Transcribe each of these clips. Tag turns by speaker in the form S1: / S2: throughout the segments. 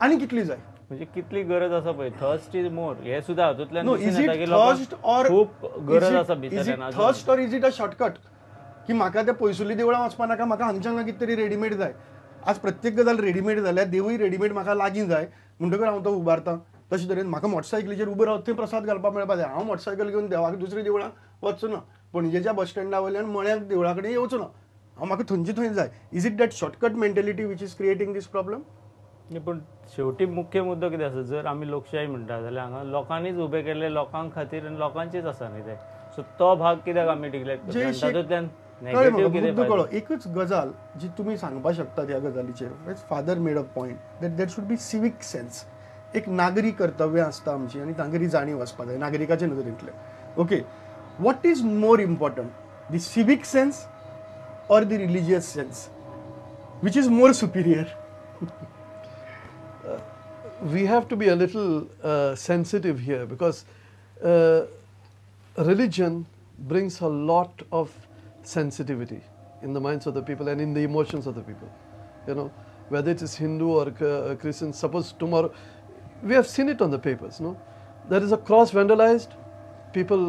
S1: आनी कितली जाय
S2: म्हणजे कितली गरज आसा पळय थर्स्ट इज मोर हे सुद्धा हातूंतल्यान
S1: no is it thirst or
S2: खूप गरज आसा
S1: इज इट
S2: भितरल्यान
S1: thirst or is it a shortcut की म्हाका ते पयसुल्ली देवळां वचपा नाका म्हाका हांगच्या हांगा कितें तरी रेडीमेड जाय आज प्रत्येक गजाल रेडीमेड जाल्यार देवूय रेडीमेड म्हाका लागीं जाय म्हणटकर हांव तो उबारतां तशें तरेन म्हाका मोटरसायकलीचेर उबो रावत थंय प्रसाद घालपाक मेळपा जाय हांव मोटरसायकल घेवन देवाक दुसऱ्या देवळां वचचो ना पणजेच्या बस स्टँडा वयल्यान मळ्याक देवळा कडेन येवचो ना हांव म्हाका थंयची थंय जाय is it that shortcut mentality which is creating this problem
S2: पण शेवटी मुख्य मुद्दो कितें आसा जर आमी लोकशाही म्हणटा जाल्यार हांगा लोकांनीच उबे केल्ले लोकां खातीर आनी लोकांचेच आसा न्ही ते सो तो भाग कित्याक आमी डिक्लेअर करता तातूंतल्यान नेगेटिव्ह कितें
S1: कळ्ळो एकच गजाल जी तुमी सांगपाक शकतात ह्या गजालीचेर father made a point that देट शूड बी सिवीक सेन्स एक नागरी कर्तव्य आसता आमची आनी नागरी जाणीव आसपाक जाय नागरिकाचे नदरेंतले okay what is more important the civic sense or the religious sense which is more superior
S3: we have to be a little sensitive here because religion brings a lot of sensitivity in the minds of the people and in the emotions of the people. You know, whether it is Hindu or Christian, suppose tomorrow, we have seen it on the papers, no? There is a cross vandalized, people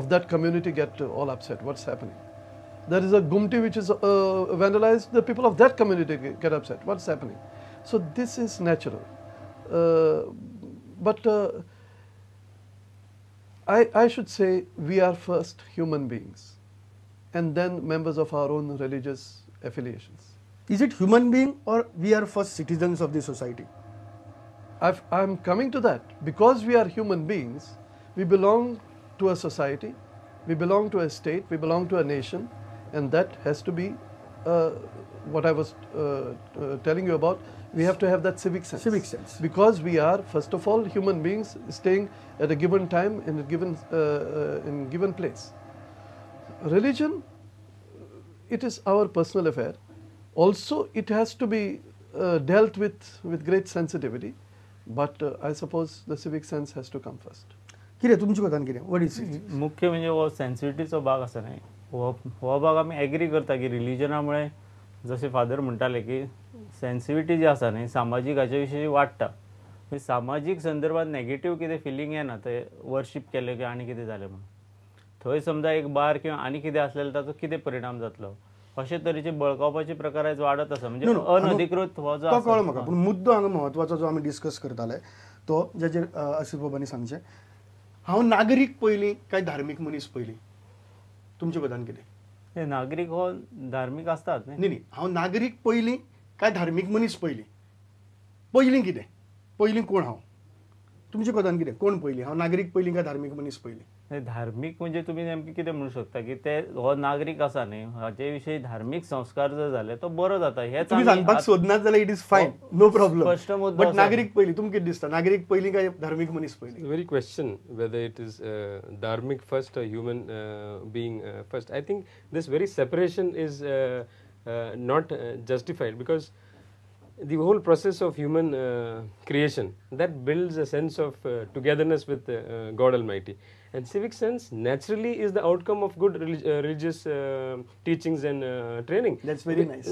S3: of that community get all upset. What's happening? There is a Gumti which is vandalized, the people of that community get upset. What's happening? So this is natural. But I should say we are first human beings and then members of our own religious affiliations.
S1: Is it human being or we are first citizens of the society?
S3: I'm coming to that. Because we are human beings, we belong to a society, we belong to a state, we belong to a nation, and that has to be what I was telling you about. We have to have that civic sense.
S1: Civic sense.
S3: Because we are, first of all, human beings staying at a given time in a given place. Religion, it is our personal affair. Also, it has to be dealt with great sensitivity. But I suppose the civic sense has to come first.
S1: कितें तुमचे कोतान कितें what is
S2: मुख्य म्हणजे हो सेन्सिटिव्हिटीचो भाग आसा न्ही हो भाग आमी एग्री करता की रिलिजना मुळे जसे फादर म्हणटाले की सेन्सिटिव्हिटी जी आसा न्ही सामाजीक हाचे विशीं वाडटा सामाजीक संदर्भात नेगेटिव्ह कितें फिलींग येना ते वर्शीप केले की आनी कितें जालें म्हणून थंय समजा एक बार किंवा आनी कितें आसलेलो ताचो कितें परिणाम जातलो अशे तरेचे बळकावपाचे प्रकार आयज वाडत आसा म्हणजे अनधिकृत हो जो
S1: तो कळ्ळो म्हाका पूण मुद्दो हांगा म्हत्वाचो जो आमी डिस्कस करताले तो जेचेर आसिफ बाबांनी सांगचें हांव नागरीक पयलीं काय धार्मीक मनीस पयलीं तुमचे कोतान कितें
S2: नागरीक हो धार्मीक आसतात न्ही
S1: न्ही हांव नागरीक पयलीं काय धार्मीक मनीस पयलीं कितें पयलीं कोण हांव तुमचे कोतान कितें कोण पयलीं हांव नागरीक पयलीं काय धार्मीक मनीस पयलीं
S2: धार्मीक म्हणजे तुमी नेमकें कितें म्हणू शकता की ते हो नागरीक आसा न्ही हाचे विशयी धार्मीक संस्कार जर जाले तो बरो जाता हेच
S1: तुमी सांगपाक सोदनात जाल्यार इट इज फायन नो प्रॉब्लम
S2: स्पश्ट मुद्दो
S1: बट नागरीक पयलीं तुमकां कितें दिसता नागरीक पयलीं काय धार्मीक मनीस पयलीं
S4: very question whether it is धार्मीक first or human being first. I think this very separation is not justified because the whole process of human creation that builds a sense of togetherness with God Almighty, and civic sense naturally is the outcome of good religious teachings and training.
S1: That's very nice.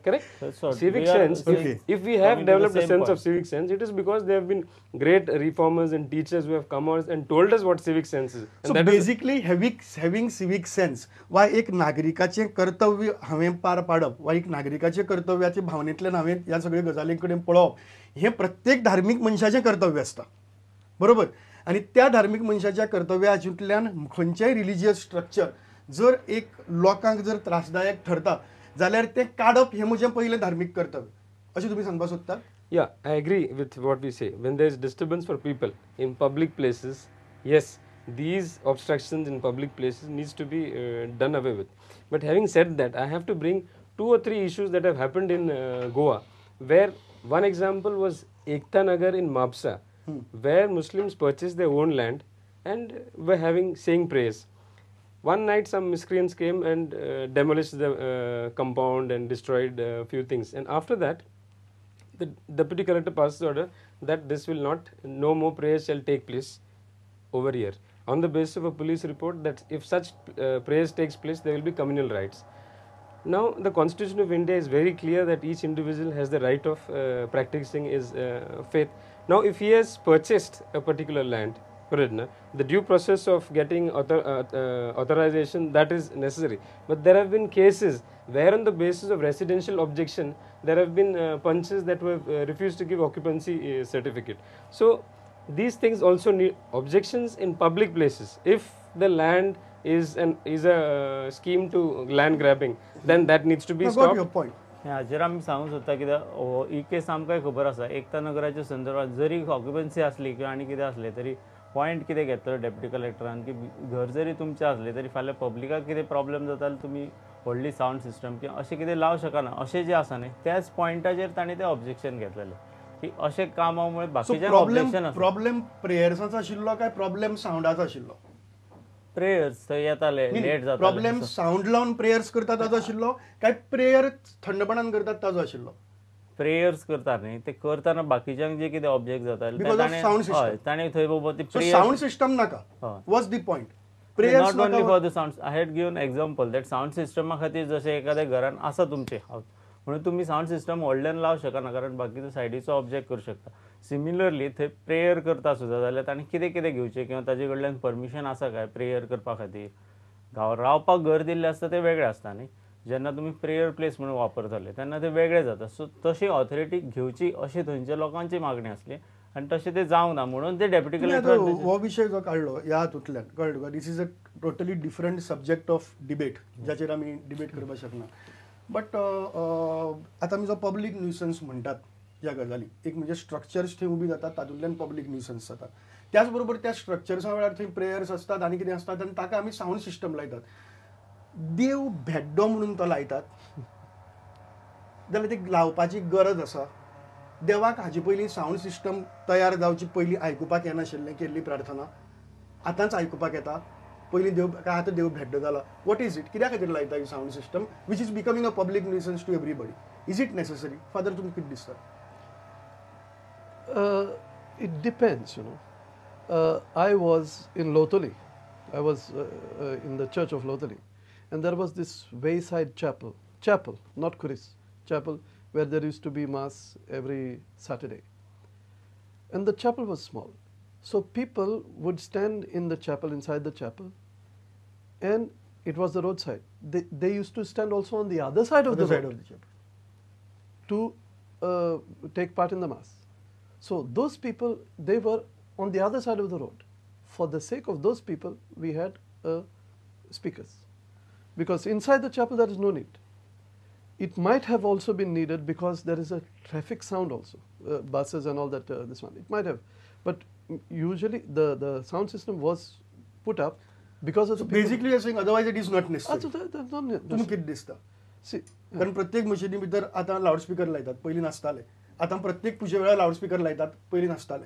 S4: Correct. Civic sense, if we have developed a sense of civic sense, it is because there have been great reformers and teachers who have come out and told us what civic sense is.
S1: And so basically having civic sense वा एक नागरिकाचे कर्तव्य हांवें पार पाडप वा एक नागरिकाचे कर्तव्याचे भावनेंतल्यान हांवें ह्या सगळ्या गजालीं कडेन पळोवप हें प्रत्येक धार्मीक मनशाचें कर्तव्य आसता बरोबर आनी त्या धार्मीक मनशाच्या कर्तव्या हातूंतल्यान खंयचेय रिलिजियस स्ट्रक्चर जर एक लोकांक जर त्रासदायक ठरता जाल्यार तें काडप हें म्हजें पयलें धार्मीक कर्तव्य अशें तुमी सांगपाक सोदतात
S4: Yeah, I agree with what we say. When there is disturbance for people in public places, yes, these obstructions in public places needs to be done away with. But having said that, I have to bring 2 or 3 issues that have happened in Goa, where one example was Ekta Nagar in Mapsa, where Muslims purchased their own land and were saying prayers. One night some miscreants came and demolished the compound and destroyed a few things, and after that the deputy collector passes order that this will not, no more prayers shall take place over here, on the basis of a police report that if such prayers takes place there will be communal riots. Now, the Constitution of India is very clear that each individual has the right of practicing his faith. Now, if he has purchased a particular land, the due process of getting authorization, that is necessary. But there have been cases where on the basis of residential objection, there have been punches that were refused to give occupancy certificate. So, these things also need objections in public places. If the land is a scheme to land grabbing, then that needs to be
S1: Now, got
S4: stopped.
S1: your point.
S2: हाचेर आमी सांगूंक सोदता कित्याक ही केस आमकांय खबर आसा एकता नगराच्या संदर्भात जरी ऑक्युपन्सी आसली किंवा आनी कितें आसलें तरी पॉयंट कितें घेतलो डेप्युटी कलेक्टरान की घर जरी तुमचें आसलें तरी फाल्यां पब्लिकाक कितें प्रॉब्लेम जाता जाल्यार तुमी व्हडली सावंड सिस्टम किंवा अशें कितें लावं शकना अशें जें आसा न्ही त्याच पॉयंटाचेर तांणी तें ऑब्जेक्शन घेतलेलें की अशें कामा मुळे बाकीच्या ऑब्जेक्शन आसा
S1: प्रॉब्लेम प्रेयर्साचो आशिल्लो काय प्रॉब्लेम सावंडाचो आशिल्लो?
S2: प्रेयर्स थंय येताले लेट जाता
S1: प्रॉब्लेम सावंड लावन प्रेयर्स करता ताजो आशिल्लो काय प्रेयर थंडपणान करतात ताजो आशिल्लो?
S2: प्रेयर्स करता न्ही ते करतना बाकीच्यांक जे कितें ऑब्जेक्ट जाता
S1: Because of sound system.
S2: हय ताणें थंय बाबा ती
S1: So sound system naka. What's the point? Prayers
S2: not only
S1: naka.
S2: For the sound I had given example that sound Systema खातीर जशें एखाद्या घरान आसा तुमचे हावस म्हणून तुमी साउंड सिस्टम व्हडल्यान लावं शकना कारण बाकीचो सायडीचो ऑब्जेक्ट करूं शकता. सिमिलरली थंय प्रेयर करता सुद्दां जाल्यार ताणें कितें कितें घेवचें किंवा ताजे कडल्यान परमिशन आसा काय प्रेयर करपा खातीर रावपाक घर दिल्लें आसता तें वेगळें आसता न्ही जेन्ना तुमी प्रेयर प्लेस म्हणून वापरतले तेन्ना तें वेगळें जाता. सो तशी ऑथॉरिटी घेवची अशी थंयच्या लोकांची मागणी आसली आनी तशें तें जावंक ना म्हणून ते डेप्युटी कलेक्टर
S1: हो विषय जो काढलो ह्या हातूंतल्यान कळ्ळें तुका this is a totally different subject of debate जाचेर आमी डिबेट करपाक शकना. बट आतां आमी जो पब्लीक न्युसन्स म्हणटात ह्या गजाली एक म्हणजे स्ट्रक्चर्स थंय उबी जातात तातूंतल्यान पब्लीक न्युसन्स जातात. त्याच बरोबर त्या स्ट्रक्चर्सा वेळार थंय प्रेयर्स असतात आनी कितें असतात आनी ताका आमी सावंड सिस्टम लायतात. देव भेड्डो म्हणून तो लायतात जाल्यार ती लावपाची गरज आसा. देवाक हाजे पयलीं सावंड सिस्टम तयार जावची पयलीं आयकुपाक येनाशिल्लें केल्ली प्रार्थना आतांच आयकुपाक येता. पयलीं देव काय आतां देव भेड्डो जाला. What is it? कित्याक खातीर लायता ही sound system which is becoming a public nuisance to everybody? Is it necessary? Father तुमकां कितें दिसता?
S3: It depends, you know. I was in Lotoli. I was in the church of Lotoli. And there was this wayside chapel, not Kuris, chapel, where there used to be mass every Saturday. And the chapel was small. So people would stand in the chapel, inside the chapel, and it was the roadside. They used to stand also on the other side of the road to take part in the mass. So those people, they were on the other side of the road. For the sake of those people, we had speakers. Because inside the chapel there is no need. It might have also been needed because there is a traffic sound also, buses and all that, this one. It might have. But usually the sound system was put up because of the people.
S1: Basically you're saying otherwise it is not necessary.
S3: That's not necessary.
S1: तुमकां कितें दिसता?
S3: See,
S1: कारण प्रत्येक मशिदी भितर आतां loudspeaker लायतात पयलीं नासताले. आतां प्रत्येक पुजे वेळार लावडस्पीकर लायतात पयलीं नासताले.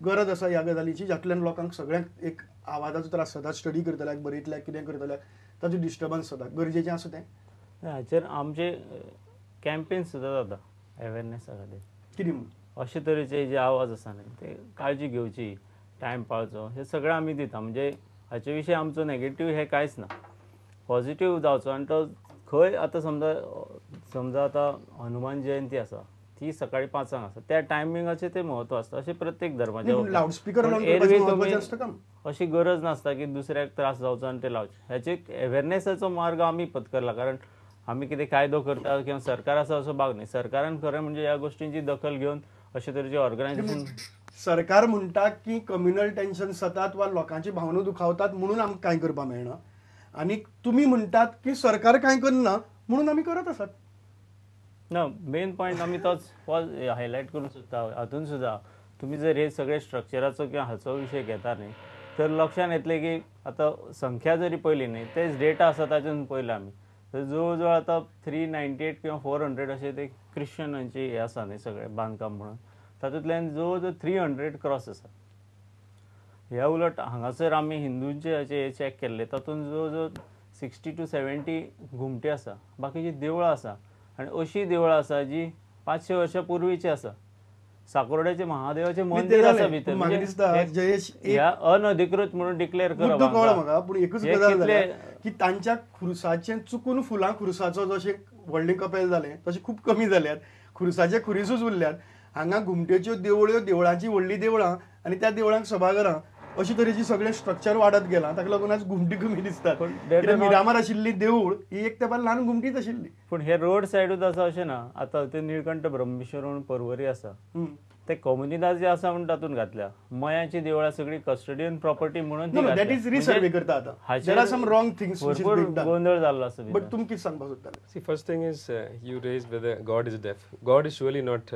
S1: गरज आसा ह्या गजालीची जातूंतल्यान लोकांक सगळ्यांक एक आवाजाचो त्रास जाता. स्टडी करतल्याक बरयतल्याक कितें करतल्याक ताचो डिस्टर्बन्स जाता. गरजेचें आसा तें
S2: हाचेर आमचे कॅम्पेन सुद्दां जाता अवेरनेसा खातीर
S1: कितें म्हणून
S2: अशे तरेचे जे आवाज आसा न्ही ते काळजी घेवची टायम पाळचो हे सगळें आमी दिता. म्हणजे हाचे विशीं आमचो नेगेटीव हे कांयच ना. पॉझिटीव जावचो आनी तो खंय आतां समजा आतां हनुमान जयंती आसा ती सकाळी 5 आसा त्या टायमिंगाचेर ते म्हत्व आसता अशें प्रत्येक धर्माचें
S1: लावडस्पीकर लावन
S2: एरवी
S1: करपाचें
S2: तुमी
S1: महत्वाचें आसता काम.
S2: अशी गरज नासता की दुसऱ्याक त्रास जावचो आनी ते लावचे. ह्याचे अवेरनेसाचो मार्ग आमी पत्करला कारण आमी कितें कायदो करता किंवा सरकार आसा असो भाग न्ही. सरकारान खरें म्हणजे ह्या गोश्टींची दखल घेवन अशे तरेचे ऑर्गनायझेशन
S1: सरकार म्हणटा की कम्युनल टेन्शन्स जातात वा लोकांची भावना दुखावतात म्हणून आमकां कांय करपाक मेळना आनी तुमी म्हणटात की सरकार कांय करना म्हणून आमी करत आसात.
S2: ना मेन पॉयंट आमी तोच हायलायट करूंक सोदता. हातून सुद्दां तुमी जर हे सगळे स्ट्रक्चराचो किंवा हाचो विशय घेता न्ही तर लक्षांत येतलें की आतां संख्या जरी पयली न्ही तेच डेटा आसा तातूंत पयला आमी तर जवळ जवळ आतां 398 किंवा 400 अशे ते क्रिश्चनांचे हे आसा न्ही सगळें बांदकाम म्हणून तातूंतल्यान जवळ जवळ 300 क्रॉस आसा. ह्या उलट हांगासर आमी हिंदूंचे हाचे हे चॅक केल्ले तातूंत जवळ जवळ 60 to 70 घुमटे आसा. बाकीची देवळां आसा आनी अशीं देवळां आसा जी 500 वर्सां पुर्वीची आसा. साकोर्ड्याचे महादेवाचे
S1: मी
S2: मंदिर
S1: ते
S2: आसा
S1: जालें.
S2: भितर
S1: म्हाका
S2: म्हणजे
S1: दिसता
S2: एक-
S1: जयेश
S2: ह्या अनधिकृत म्हणून डिक्लेअर करप
S1: मुद्दो कळ्ळो
S2: हांगा.
S1: म्हाका पूण एकूच
S2: हे
S1: गजाल
S2: कितले-
S1: जाल्या की तांच्या खुरसाचें चुकून फुलां खुरसाचो जशें व्हडलें कपेल जालें तशें खूब कमी जाल्यात. खुरसाचे खुरीसूच उरल्यात. हांगा घुमट्याच्यो देवळ्यो, देवळांची व्हडलीं देवळां आनी त्या देवळांक सभाघरां अशी तरेची सगळें स्ट्रक्चर वाडत गेलां. ताका लागून आज घुमटी कमी दिसतात.
S2: पण they do
S1: कित्याक
S2: not-
S1: मिरामार आशिल्ली देवूळ ही एक तेंपार ल्हान घुमटीच आशिल्ली.
S2: पूण हे रोड सायडूच आसा अशें ना. आतां ते निळकंठ ब्रह्मेश्वर म्हणून पर्वरी आसा ते कम्युनिदास जे आसा म्हणून तातूंत घातल्या. मयाची देवळां सगळी कस्टडियन प्रॉपर्टी म्हणून ती
S1: दॅट इज रिसर्वे करता आतां. There are some wrong things which is
S2: भरपूर
S1: बीइंग डन.
S2: गोंधळ जाल्लो आसा
S1: बट
S2: भितर.
S1: तुमी कितें सांगपाक सोदताले?
S4: See, first thing is you raised whether God is deaf. God is surely not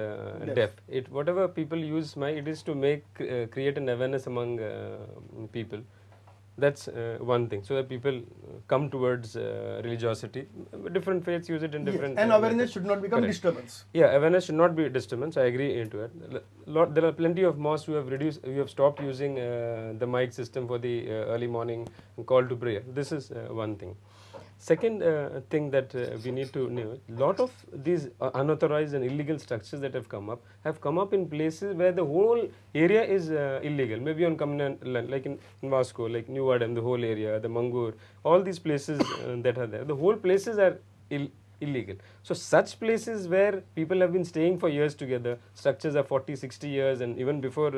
S4: deaf. It whatever people use, it is to make create an awareness among people. That's one thing, so that people come towards religiosity. Different faiths use it in different.
S1: And awareness
S4: methods.
S1: should not become
S4: Correct.
S1: disturbance.
S4: Yeah, awareness should not be disturbance. I agree into it. There are plenty of mosques who have stopped using the mic system for the early morning call to prayer. This is one thing. Second thing that we need to know, lot of these unauthorized and illegal structures that have come up in places where the whole area is illegal. Maybe on communal land, like in Moscow, like New Wadam, the whole area, the Mangur, all these places that are there. The whole places are illegal. So such places where people have been staying for years together, structures are 40, 60 years and even before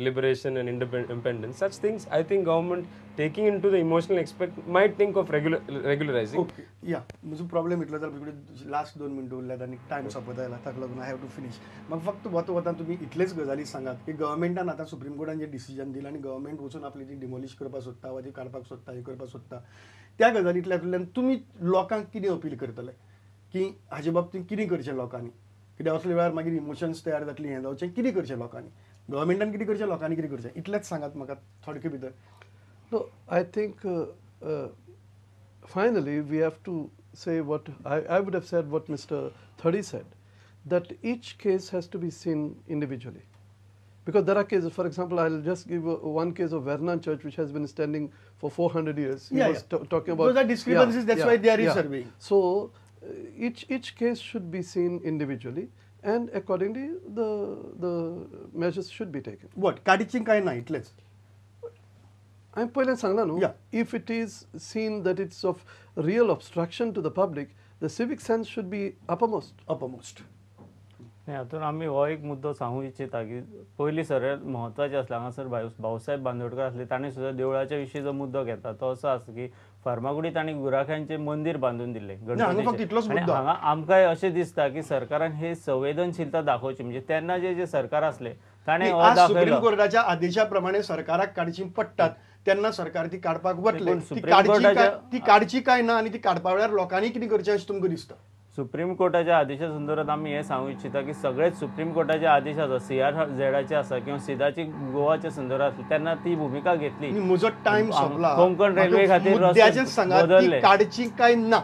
S4: liberation and independence, such things I think government taking into the emotional aspect might think of regularizing.
S1: Okay या म्हजो problem इतलो जालो because last 2 मिनटं उरल्यात आनी time सोंपत आयला ताका लागून आय हॅव टू फिनीश. म्हाका फक्त वता तुमी इतलेच गजाली सांगात की गव्हर्मेंटान आतां सुप्रीम कोर्टान जे डिसिजन दिलां आनी गव्हर्मेंट वचून आपली ती डिमोलिश करपाक सोदता वा ती काडपाक सोदता हे करपाक सोदता त्या गजालींतल्यान तुमी लोकांक कितें अपील करतले की हाजे बाबतींत कितें करचें लोकांनी कित्याक असल्या वेळार मागीर इमोशन्स तयार जातली हें जावचें कितें करचें लोकांनी गव्हर्मेंटान कितें करचें लोकांनी कितें करचें इतलेंच सांगात म्हाका थोडके भितर.
S3: No, I think finally we have to say what I would have said what Mr. Thadi said, that each case has to be seen individually. Because there are cases, for example, I'll just give one case of Vernon Church which has been standing for 400 years. He was talking about...
S1: Those are discrepancies, that's why they are resurveying.
S3: So each case should be seen individually and accordingly the measures should be taken.
S1: वट काडीची काय ना इतलेच.
S3: I'm पहिले सांगला न्हू.
S1: Yeah.
S3: If it is seen that it's of real obstruction to the public, the civic sense should be uppermost.
S1: Upmost.
S2: हातून आमी हो एक मुद्दो सांगू इच्छिता की पयलीं सगळ्यात म्हत्वाचें आसलें हांगासर भाऊसाहेब बांदोडकर आसले ताणें सुद्दां देवळाच्या विशीं जो मुद्दो घेता तो असो आसा की फार्मागुडी तांणी गुराख्यांचें मंदीर बांदून दिल्लें
S1: हांगा फक्त इतलोच
S2: आनी
S1: मुद्दो.
S2: हांगा आमकांय अशें दिसता की सरकारान हे संवेदनशीलता दाखोवची म्हणजे तेन्ना जे सरकार आसले ताणें हो
S1: आज सुप्रीम
S2: दाखयलो.
S1: कोर्टाच्या आदेशा प्रमाणे सरकाराक काडची पडटात तेन्ना सरकार ती काडपाक वतले.
S2: पण
S1: ती
S2: सुप्रीम कोर्टाच्या-
S1: काडची काय ना आनी ती काडपा वेळार लोकांनी कितें करचें अशें तुमकां दिसता?
S2: सुप्रीम कोर्टाच्या आदेशा संदर्भात आम्ही हे सांगू इच्छिता की सगळेच सुप्रीम कोर्टाचे आदेश आसा CRZचे आसा किंवा सिदाची गोवाच्या संदर्भात आसली तेन्ना ती भूमिका घेतली.
S1: आनी म्हजो टायम सोंपला.
S2: कोंकण रेल्वे खातीर
S1: मुद्द्याचें
S2: रस्ते
S1: सांगात
S2: बदलले.
S1: ती काडची काय ना.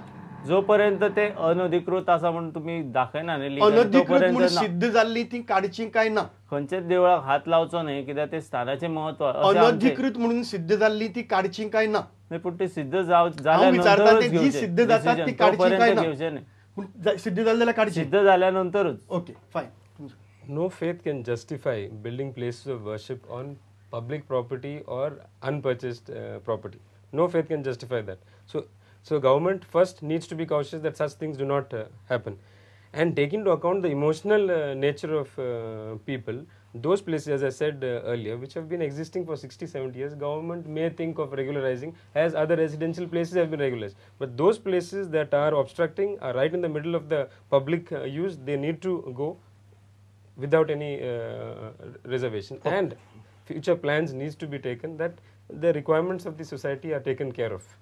S2: जोपर्यंत ते अनधिकृत आसा म्हणून तुम्ही दाखयना न्ही legally,
S1: अनधिकृत
S2: तोपर्यंत
S1: म्हणून
S2: ना.
S1: सिद्ध जाल्ली ती काडची काय ना.
S2: खंयचेच देवळाक हात लावचो न्ही कित्याक ते स्थानाचे महत्व अशें आमचें-
S1: अनधिकृत म्हणून सिद्ध जाल्ली ती काडची काय ना.
S2: नाही, पण ते सिद्ध
S1: हांव विचारता
S2: झाल्यानंतरच
S1: ते जी
S2: घेवचें.
S1: सिद्ध जातात ती
S2: Decision.
S1: काडची काय
S2: तोपर्यंत
S1: ना.
S2: घेवचें न्ही.
S1: सिद्ध जाली जाल्यार काडची.
S2: सिद्ध झाल्यानंतरच.
S1: ओके फायन.
S4: No faith can justify building places of worship on public property or unpurchased property. No faith can justify that. So government first needs to be cautious that such things do not happen, and take into account the emotional nature of people. Those places, as I said earlier, which have been existing for 60, 70 years, government may think of regularizing as other residential places have been regularized. But those places that are obstructing are right in the middle of the public use. They need to go without any reservation. And future plans needs to be taken that the requirements of the society are taken care of.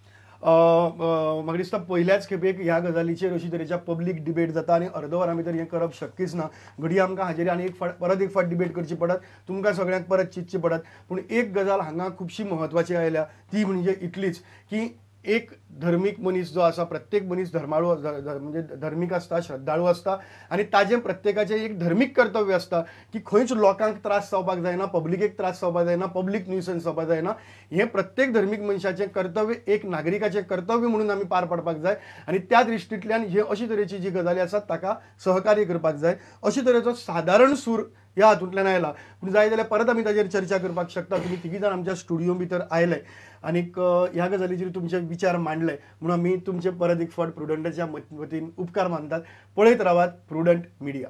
S1: म्हाका दिसता पयल्याच खेपेक ह्या गजालीचेर अशी तरेच्या public debate जाता आनी अर्दवरा भितर हें करप शक्यच ना. घडये आमकां हाजेर आनी परत एक फावट डिबेट करची पडत. तुमकां सगळ्यांक परत चिंतची पडत. पूण एक गजाल हांगा खुबशी म्हत्वाची आयल्या ती म्हणजे इतलीच की एक धर्मीक मनीस जो आसा प्रत्येक मनीस धर्माळू म्हणजे धर्मीक आसता श्रद्धाळू आसता आनी ताजें प्रत्येकाचें एक धर्मीक कर्तव्य आसता की खंयच लोकांक त्रास जावपाक जायना पब्लिकेक त्रास जावपाक जायना पब्लीक न्यूसन्स जावपाक जायना. हें प्रत्येक धर्मीक मनशाचें कर्तव्य एक नागरिकाचें कर्तव्य म्हणून आमी पार पाडपाक जाय आनी त्या दृश्टींतल्यान हे अशी तरेची जी गजाली आसात ताका सहकार्य करपाक जाय. अशे तरेचो सादारण सूर ह्या हातूंतल्यान आयला. पूण जाय जाल्यार परत आमी ताजेर चर्चा करपाक शकता. तुमी तिगी जाण आमच्या स्टुडियो भितर आयले आनीक ह्या गजालीचेर तुमचे विचार मांडले म्हणून आमी तुमचे परत एक फावट प्रुडंटाच्या वतीन उपकार मानतात. पळयत रावात प्रुडंट मिडिया.